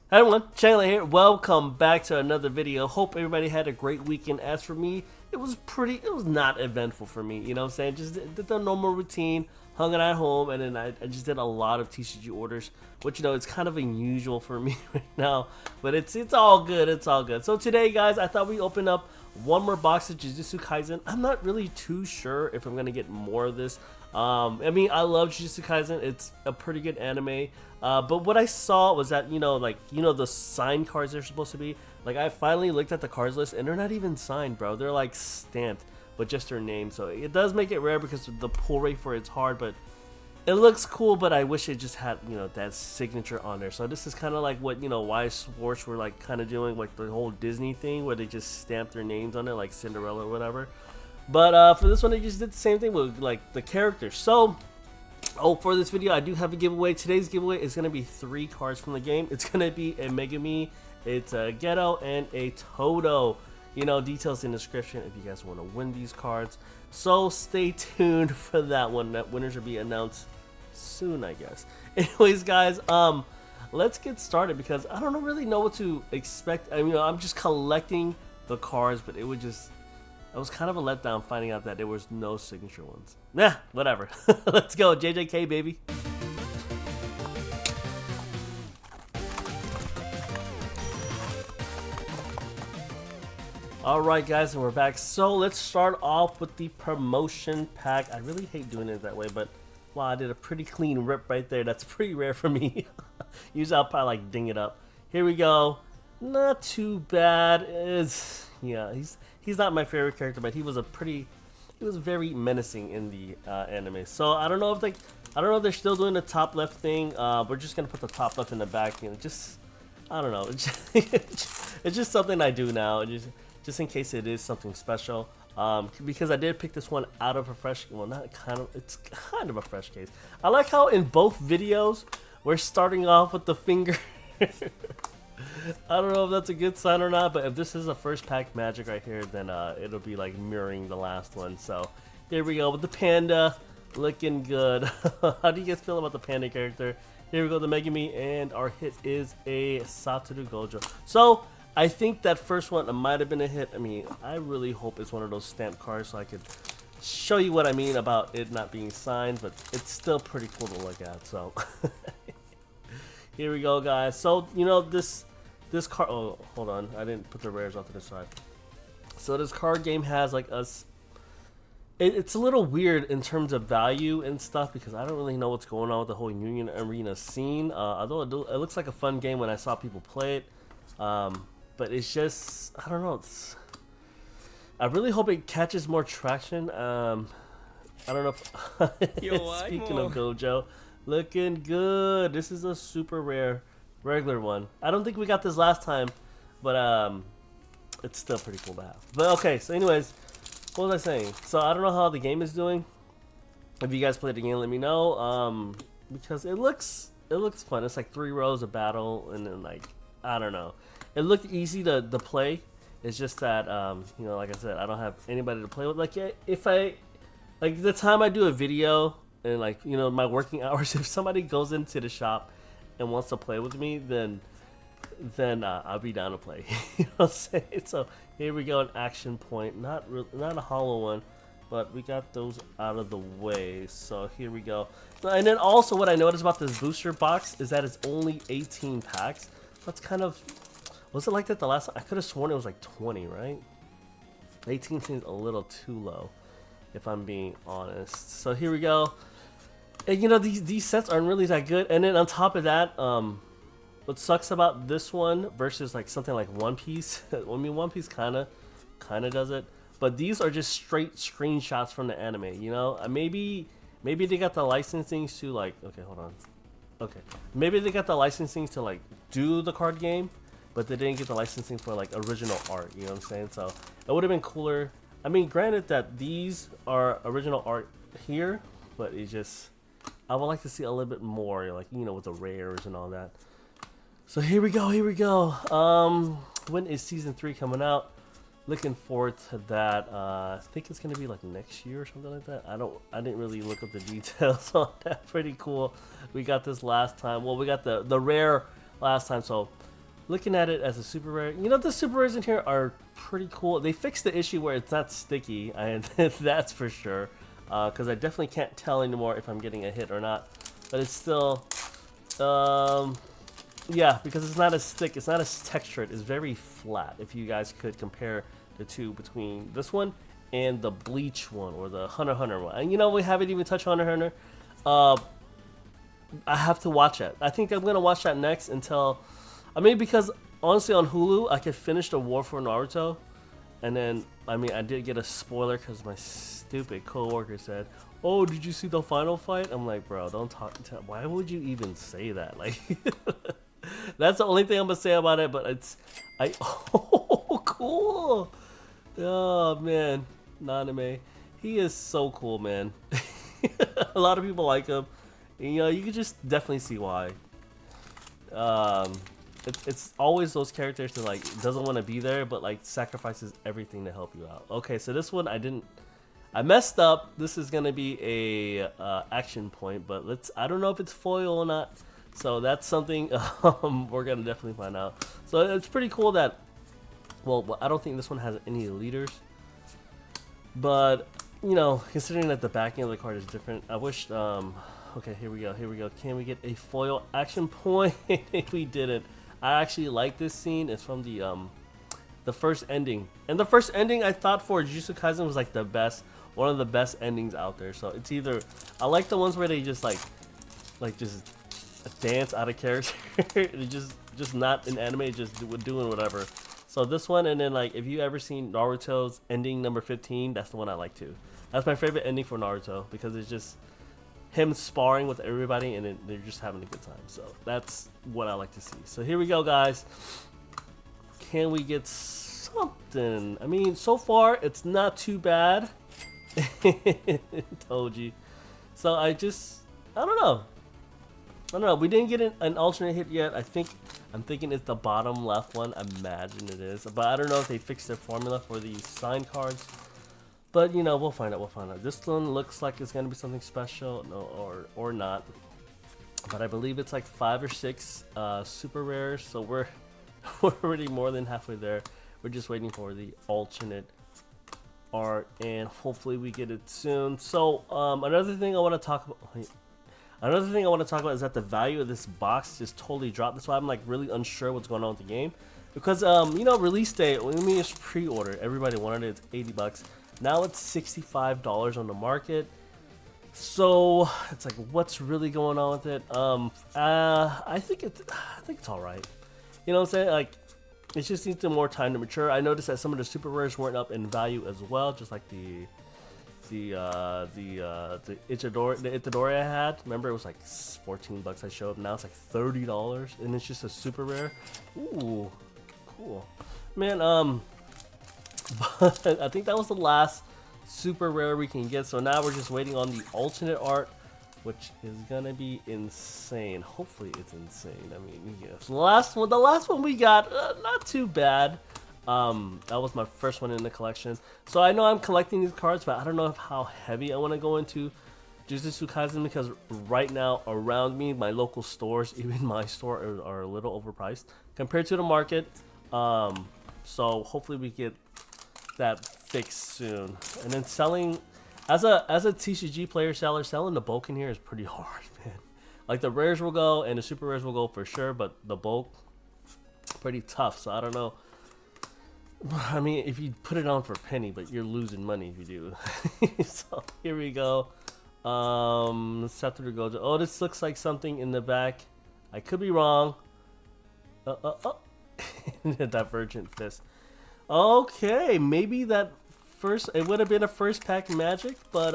Hi everyone, Chandler here. Welcome back to another video. Hope everybody had a great weekend. As for me, it was not eventful for me. You know what I'm saying? Just did the normal routine, hung out at home, and then I just did a lot of TCG orders, which, you know, it's kind of unusual for me right now. But it's all good. It's all good. So today, guys, I thought we open up one more box of JuJutsu Kaisen. I'm not really too sure if I'm gonna get more of this. I mean, I love JuJutsu Kaisen. It's a pretty good anime. But what I saw was that, the signed cards they're supposed to be. Like, I finally looked at the cards list, and they're not even signed, bro. They're, like, stamped with just their name. So it does make it rare because the pull rate for it's hard, but it looks cool, but I wish it just had, that signature on there. So this is kind of like what, Y Sports were, like, kind of doing, like, the whole Disney thing where they just stamp their names on it, like Cinderella or whatever. But for this one, they just did the same thing with, like, the characters. So, for this video, I do have a giveaway. Today's giveaway is going to be 3 cards from the game. It's going to be a Megami, it's a Ghetto, and a Todo. Details in the description if you guys want to win these cards. So stay tuned for that one. That winners will be announced soon, I guess. Anyways, guys, let's get started because I don't really know what to expect. I mean, I'm just collecting the cards, but it was kind of a letdown finding out that there was no signature ones. Nah, whatever. Let's go, JJK, baby. Alright, guys, and we're back. So let's start off with the promotion pack. I really hate doing it that way, but wow, I did a pretty clean rip right there. That's pretty rare for me. Usually I'll probably like ding it up. Here we go. Not too bad. Yeah, he's not my favorite character, but he was very menacing in the anime. So I don't know if they're still doing the top left thing. We're just gonna put the top left in the back. I don't know. It's just something I do now. Just in case it is something special. Because I did pick this one out of a fresh, it's kind of a fresh case. I like how in both videos we're starting off with the finger. I don't know if that's a good sign or not, but if this is a first pack magic right here, then it'll be like mirroring the last one. So here we go with the panda, looking good. How do you guys feel about the panda character? Here we go, the Megami, and our hit is a Satoru Gojo. So I think that first one might have been a hit. I mean, I really hope it's one of those stamp cards so I could show you what I mean about it not being signed, but it's still pretty cool to look at. So here we go, guys. So this card, oh, hold on, I didn't put the rares off to the side. So this card game has like it's a little weird in terms of value and stuff because I don't really know what's going on with the whole Union Arena scene. Although it looks like a fun game when I saw people play it, but it's just, I don't know. I really hope it catches more traction. I don't know if speaking of Gojo, looking good. This is a super rare regular one. I don't think we got this last time, but it's still pretty cool to have. But okay, so anyways, what was I saying? So I don't know how the game is doing. If you guys played the game, let me know. Because it looks fun. It's like 3 rows of battle, and then like, I don't know. It looked easy to play. It's just that like I said, I don't have anybody to play with. Like if I like the time I do a video and like my working hours, if somebody goes into the shop and wants to play with me, then I'll be down to play. You know what I'm saying? So here we go, an action point, not a hollow one, but we got those out of the way. So here we go. And then also what I noticed about this booster box is that it's only 18 packs. That's kind of, was it like that the last time? I could have sworn it was like 20, right? 18 seems a little too low, if I'm being honest. So here we go. And these sets aren't really that good. And then on top of that, what sucks about this one versus like something like One Piece, I mean One Piece kind of does it, but these are just straight screenshots from the anime. Maybe they got the licensing to like, okay, hold on, okay, maybe they got the licensing to like do the card game, but they didn't get the licensing for like original art. You know what I'm saying? So it would have been cooler. I mean, granted that these are original art here, but it's just, I would like to see a little bit more, like with the rares and all that. So here we go. When is season 3 coming out? Looking forward to that. I think it's gonna be like next year or something like that. I didn't really look up the details on that. Pretty cool. We got this last time. Well, we got the rare last time, so looking at it as a super rare, you know, the super rares in here are pretty cool. They fixed the issue where it's not sticky, and that's for sure. Because I definitely can't tell anymore if I'm getting a hit or not. But it's still, yeah, because it's not as thick, it's not as textured, it's very flat. If you guys could compare the two between this one and the Bleach one or the Hunter x Hunter one. And you know, we haven't even touched Hunter x Hunter. I have to watch it. I think I'm gonna watch that next until, I mean, because honestly on Hulu I could finish the War for Naruto, and then I mean I did get a spoiler because my stupid coworker said, "Oh, did you see the final fight?" I'm like, bro, don't talk. Why would you even say that? Like, that's the only thing I'm gonna say about it. But it's, oh, cool. Oh man, Naname, he is so cool, man. A lot of people like him. And, you know, you can just definitely see why. It's always those characters that like doesn't want to be there, but like sacrifices everything to help you out. Okay, so this one I messed up. This is gonna be a action point, but I don't know if it's foil or not. So that's something we're gonna definitely find out. So it's pretty cool that, well, I don't think this one has any leaders, but you know, considering that the backing of the card is different, I wish. Okay, here we go. Can we get a foil action point? We didn't. I actually like this scene. It's from the first ending, and the first ending I thought for JuJutsu Kaisen was like the best, one of the best endings out there. So it's either, I like the ones where they just like just dance out of character, just not in anime, just doing whatever. So this one, and then like if you ever seen Naruto's ending number 15, that's the one I like too. That's my favorite ending for Naruto because it's just him sparring with everybody and then they're just having a good time. So that's what I like to see. So here we go, guys. Can we get something? I mean, so far it's not too bad. Told you. So I don't know. We didn't get an alternate hit yet. I'm thinking it's the bottom left one. I imagine it is, but I don't know if they fixed their formula for these signed cards. But you know, we'll find out. This one looks like it's gonna be something special, no, or not. But I believe it's like 5 or 6 super rares. So we're already more than halfway there. We're just waiting for the alternate art, and hopefully we get it soon. So another thing I want to talk about is that the value of this box just totally dropped. That's why I'm like really unsure what's going on with the game, because you know, release date, when we just pre-order, everybody wanted it, it's 80 bucks. Now it's $65 on the market. So it's like, what's really going on with it? I think it's all right. You know what I'm saying? Like, it just needs more time to mature. I noticed that some of the super rares weren't up in value as well, just like the Itadori I had. Remember, it was like 14 bucks I showed. Now it's like $30, and it's just a super rare. Ooh, cool, man. But I think that was the last super rare we can get. So now we're just waiting on the alternate art, which is gonna be insane. Hopefully it's insane. I mean, yes. The last one we got, not too bad. That was my first one in the collection. So I know I'm collecting these cards, but I don't know how heavy I want to go into JuJutsu Kaisen, because right now around me, my local stores, even my store, are a little overpriced compared to the market. So hopefully we get that fixed soon. And then selling, as a TCG player seller, selling the bulk in here is pretty hard, man. Like the rares will go and the super rares will go for sure, but the bulk, pretty tough. So I don't know. I mean, if you put it on for a penny, but you're losing money if you do. So here we go. Scepter Gojo. Oh, this looks like something in the back. I could be wrong. Divergent Fist. Okay, maybe that first, it would have been a first pack magic, but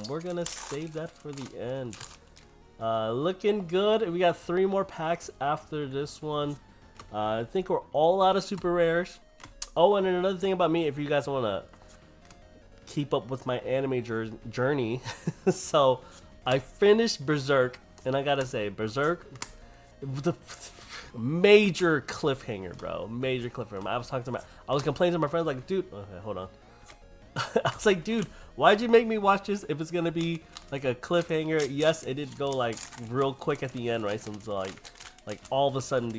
we're gonna save that for the end. Looking good. We got 3 more packs after this one. I think we're all out of super rares. Oh, and another thing about me, if you guys want to keep up with my anime journey, so I finished Berserk, and I gotta say, Berserk, the major cliffhanger, bro. Major cliffhanger. I was complaining to my friends, like, dude, okay, hold on. I was like, dude, why'd you make me watch this if it's gonna be like a cliffhanger? Yes, it did go like real quick at the end, right? So like all of a sudden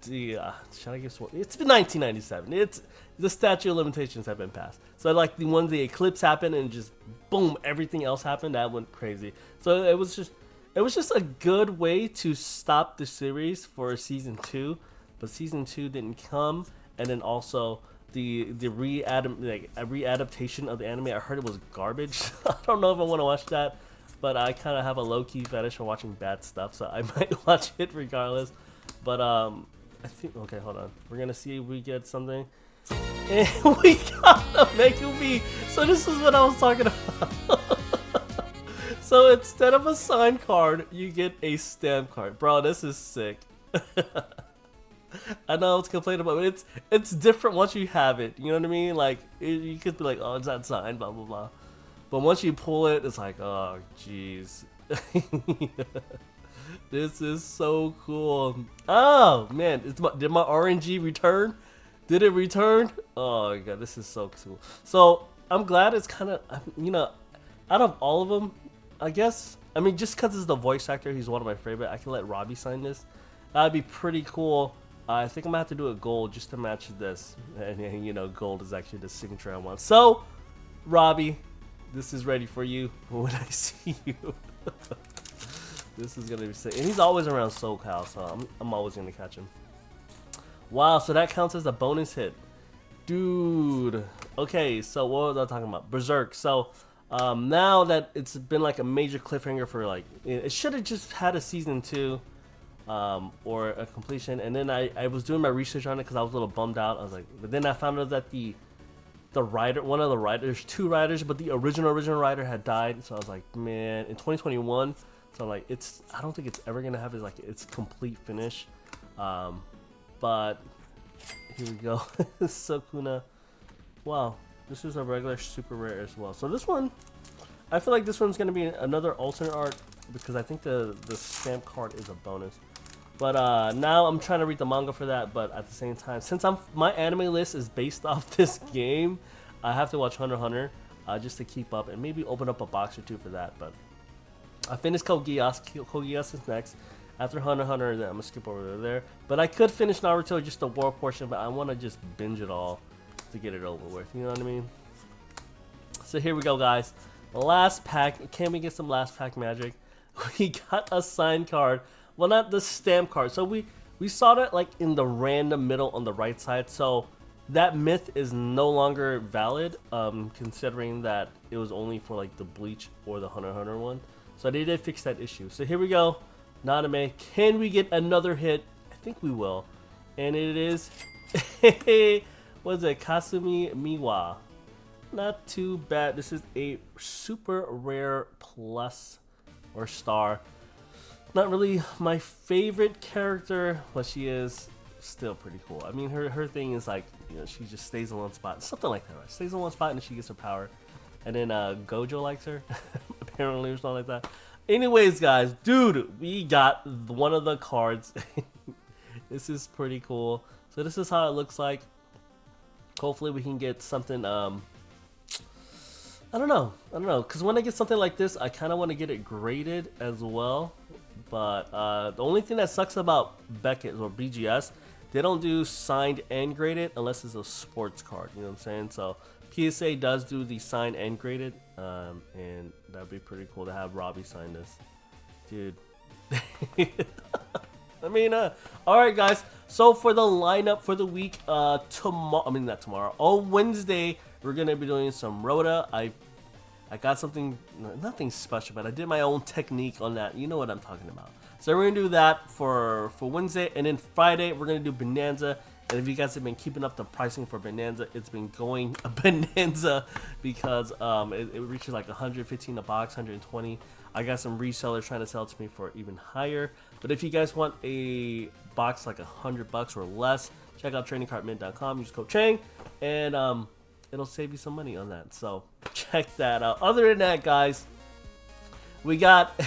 Yeah, should I give one? It's been 1997. It's the statute of limitations have been passed. So like the one the eclipse happened and just boom, everything else happened. That went crazy. So it was just a good way to stop the series for season 2, but season 2 didn't come, and then also the readaptation of the anime. I heard it was garbage. I don't know if I want to watch that, but I kind of have a low-key fetish for watching bad stuff, so I might watch it regardless. But I think, okay, hold on. We're gonna see if we get something. And we got a Megumi. So this is what I was talking about. So instead of a signed card, you get a stamp card. Bro, this is sick. I know it's complaining about, but it's different once you have it. You know what I mean? Like you could be like, oh, it's not signed, blah blah blah. But once you pull it, it's like, oh, jeez. This is so cool. Oh man, did my RNG return? Did it return? Oh my god, this is so cool. So I'm glad it's kind of, you know, out of all of them, I guess. I mean, just because it's the voice actor, he's one of my favorite. I can let Robbie sign this. That'd be pretty cool. I think I'm gonna have to do a gold just to match this, and you know, gold is actually the signature I want. So, Robbie, this is ready for you when I see you. This is gonna be sick, and he's always around SoCal, so I'm always gonna catch him. Wow, so that counts as a bonus hit, dude. Okay, so what was I talking about? Berserk. So now that it's been like a major cliffhanger for like, it should have just had a season 2. Or a completion, and then I was doing my research on it because I was a little bummed out. I was like, but then I found out that the writer, one of the writers, 2 writers, but the original writer had died. So I was like, man, in 2021. So like, I don't think it's ever gonna have its complete finish. But here we go. Sukuna. Wow, this is a regular super rare as well. So this one, I feel like this one's gonna be another alternate art because I think the stamp card is a bonus. But now I'm trying to read the manga for that, but at the same time, since my anime list is based off this game, I have to watch Hunter x Hunter just to keep up and maybe open up a box or 2 for that. But I finished Code Geass. Code Geass is next. After Hunter x Hunter, then I'm gonna skip over there. But I could finish Naruto, just the war portion, but I want to just binge it all to get it over with. You know what I mean? So here we go, guys. Last pack. Can we get some last pack magic? We got a signed card. Well, not the stamp card. So we saw that like in the random middle on the right side. So that myth is no longer valid, considering that it was only for like the Bleach or the Hunter x Hunter one. So they did fix that issue. So here we go. Naname. Can we get another hit? I think we will. And it is, what's it? Kasumi Miwa. Not too bad. This is a super rare plus or star. Not really my favorite character, but she is still pretty cool. I mean, her thing is like, you know, she just stays in one spot, something like that, right? Stays in one spot and then she gets her power, and then Gojo likes her, apparently, or something like that. Anyways, guys, dude, we got one of the cards. This is pretty cool. So this is how it looks like. Hopefully, we can get something. I don't know, because when I get something like this, I kind of want to get it graded as well. But the only thing that sucks about Beckett or BGS, they don't do signed and graded unless it's a sports card. You know what I'm saying? So PSA does do the signed and graded, and that'd be pretty cool to have Robbie sign this, dude. I mean, all right, guys. So for the lineup for the week, tomorrow. I mean, not tomorrow. On Wednesday, we're gonna be doing some Rhoda. I got something, nothing special, but I did my own technique on that. You know what I'm talking about. So we're gonna do that for Wednesday, and then Friday we're gonna do Bonanza. And if you guys have been keeping up the pricing for Bonanza, it's been going a bonanza because it reaches like 115 a box, 120. I got some resellers trying to sell it to me for even higher. But if you guys want a box like $100 or less, check out tradingcardmint.com. Use code Chang, and it'll save you some money on that. So check that out. Other than that, guys, we got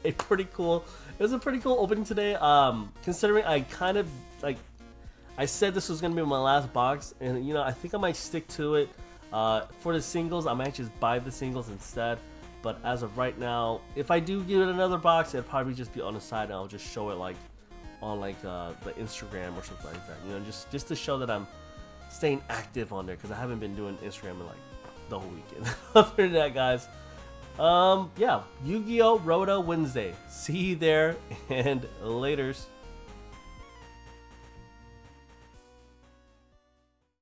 a pretty cool. It was a pretty cool opening today. Considering I kind of like, I said this was gonna be my last box, and you know, I think I might stick to it. For the singles, I might just buy the singles instead. But as of right now, if I do get another box, it'll probably just be on the side, and I'll just show it like on like the Instagram or something like that. You know, just to show that I'm staying active on there because I haven't been doing Instagram in like the whole weekend. Other than that, guys, yeah, Yu-Gi-Oh! Roto Wednesday. See you there, and laters.